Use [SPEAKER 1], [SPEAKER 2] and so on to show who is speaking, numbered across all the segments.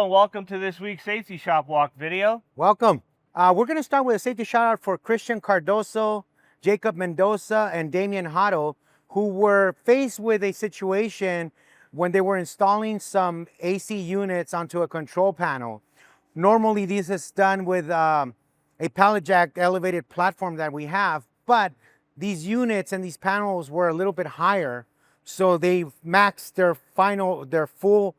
[SPEAKER 1] and welcome to this week's Safety Shop Walk video.
[SPEAKER 2] Welcome. We're going to start with a safety shout out for Christian Cardoso, Jacob Mendoza, and Damian Hotto, who were faced with a situation when they were installing some AC units onto a control panel. Normally, this is done with a pallet jack elevated platform that we have, but these units and these panels were a little bit higher, so they maxed their full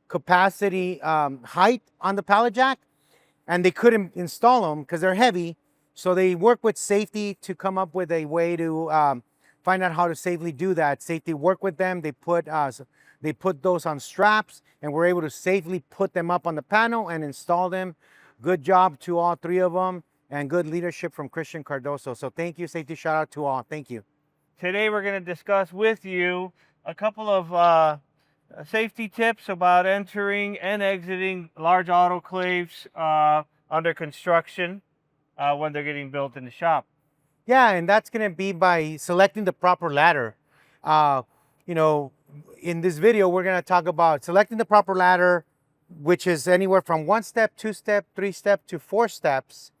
[SPEAKER 2] capacity height on the pallet jack, and they couldn't install them because they're heavy. So they work with safety to come up with a way to find out how to safely do that. Safety work with them. They put those on straps, and we're able to safely put them up on the panel and install them. Good job to all three of them, and good leadership from Christian Cardoso. So thank you. Safety shout out to all. Thank you.
[SPEAKER 1] Today we're going to discuss with you a couple of safety tips about entering and exiting large autoclaves under construction when they're getting built in the shop.
[SPEAKER 2] Yeah, and that's going to be by selecting the proper ladder. In this video, we're going to talk about selecting the proper ladder, which is anywhere from 1 step, 2 step, 3 step to 4 steps.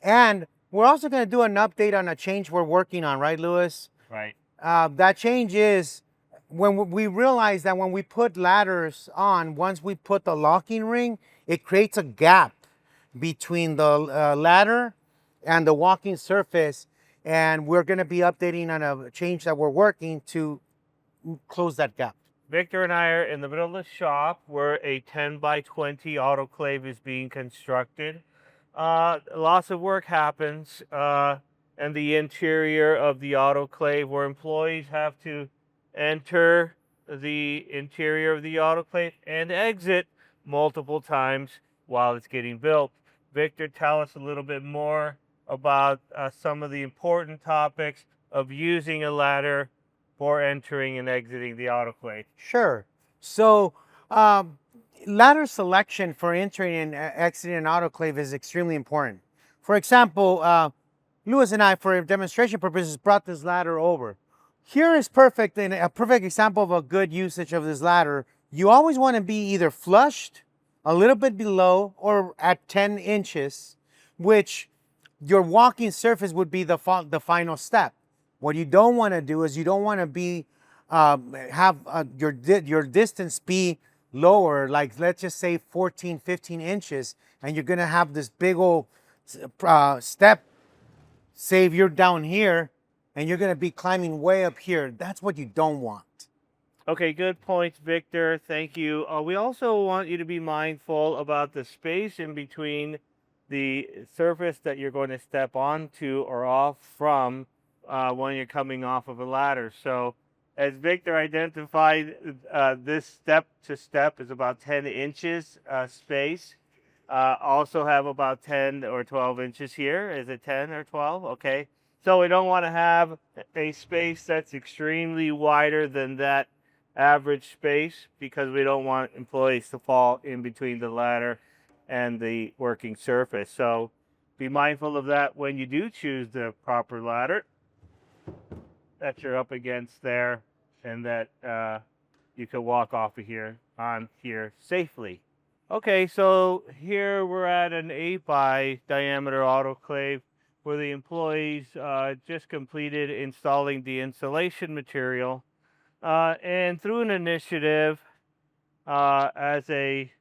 [SPEAKER 2] And we're also going to do an update on a change we're working on, right, Louis?
[SPEAKER 1] Right.
[SPEAKER 2] That change is when we realize that when we put ladders on, once we put the locking ring, it creates a gap between the ladder and the walking surface. And we're going to be updating on a change that we're working to close that gap.
[SPEAKER 1] Victor and I are in the middle of the shop where a 10 by 20 autoclave is being constructed. Lots of work happens in the interior of the autoclave where employees have to enter the interior of the autoclave and exit multiple times while it's getting built. Victor, tell us a little bit more about some of the important topics of using a ladder for entering and exiting the autoclave.
[SPEAKER 2] Sure. So ladder selection for entering and exiting an autoclave is extremely important. For example, Louis and I, for demonstration purposes, brought this ladder over. Here is perfect, and a perfect example of a good usage of this ladder. You always want to be either flushed, a little bit below, or at 10 inches, which your walking surface would be the final step. What you don't want to do is you don't want to be your distance be lower, like let's just say 14, 15 inches, and you're going to have this big old step. Say if you're down here, and you're going to be climbing way up here. That's what you don't want.
[SPEAKER 1] Okay, good points, Victor. Thank you. We also want you to be mindful about the space in between the surface that you're going to step onto or off from when you're coming off of a ladder. So as Victor identified, this step to step is about 10 inches space. Also have about 10 or 12 inches here. Is it 10 or 12? Okay. So we don't want to have a space that's extremely wider than that average space because we don't want employees to fall in between the ladder and the working surface. So be mindful of that when you do choose the proper ladder that you're up against there and that you can walk off of here on here safely. Okay, so here we're at an 8 by diameter autoclave where the employees just completed installing the insulation material. And through an initiative as a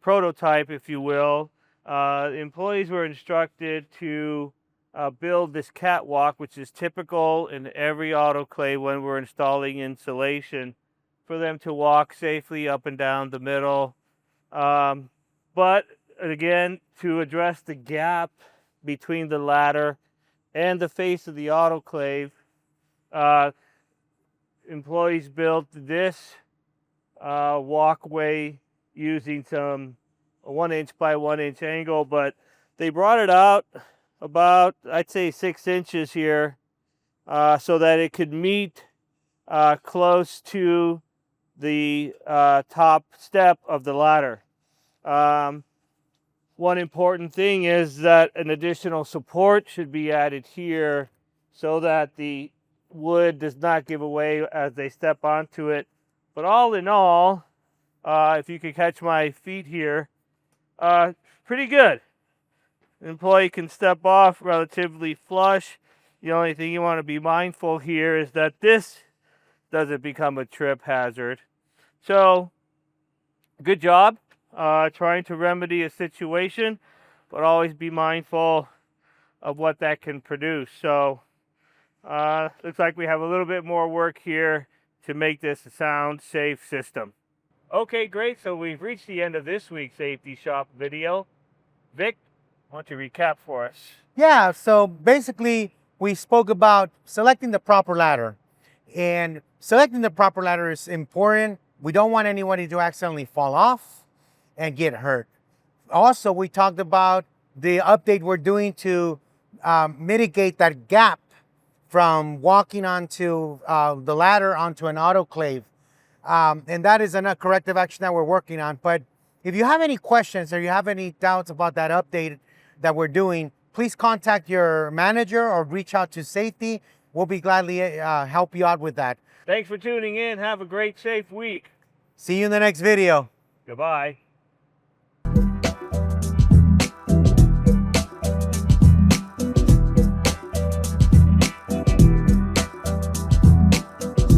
[SPEAKER 1] prototype, if you will, employees were instructed to build this catwalk, which is typical in every autoclave when we're installing insulation, for them to walk safely up and down the middle. But again, to address the gap between the ladder and the face of the autoclave, employees built this walkway using some 1 inch by 1 inch angle, but they brought it out about, I'd say, 6 inches here so that it could meet close to the top step of the ladder. One important thing is that an additional support should be added here so that the wood does not give away as they step onto it. But all in all, If you could catch my feet here, pretty good. The employee can step off relatively flush. The only thing you want to be mindful here is that this doesn't become a trip hazard. So, good job trying to remedy a situation, but always be mindful of what that can produce. So, looks like we have a little bit more work here to make this a sound, safe system. Okay, great. So we've reached the end of this week's Safety Shop video. Vic, why don't you recap for us?
[SPEAKER 2] Yeah, so basically we spoke about selecting the proper ladder. And selecting the proper ladder is important. We don't want anybody to accidentally fall off and get hurt. Also, we talked about the update we're doing to mitigate that gap from walking onto the ladder onto an autoclave. And that is a corrective action that we're working on. But if you have any questions or you have any doubts about that update that we're doing, please contact your manager or reach out to safety. We'll be gladly help you out with that.
[SPEAKER 1] Thanks for tuning in. Have a great, safe week.
[SPEAKER 2] See you in the next video.
[SPEAKER 1] Goodbye.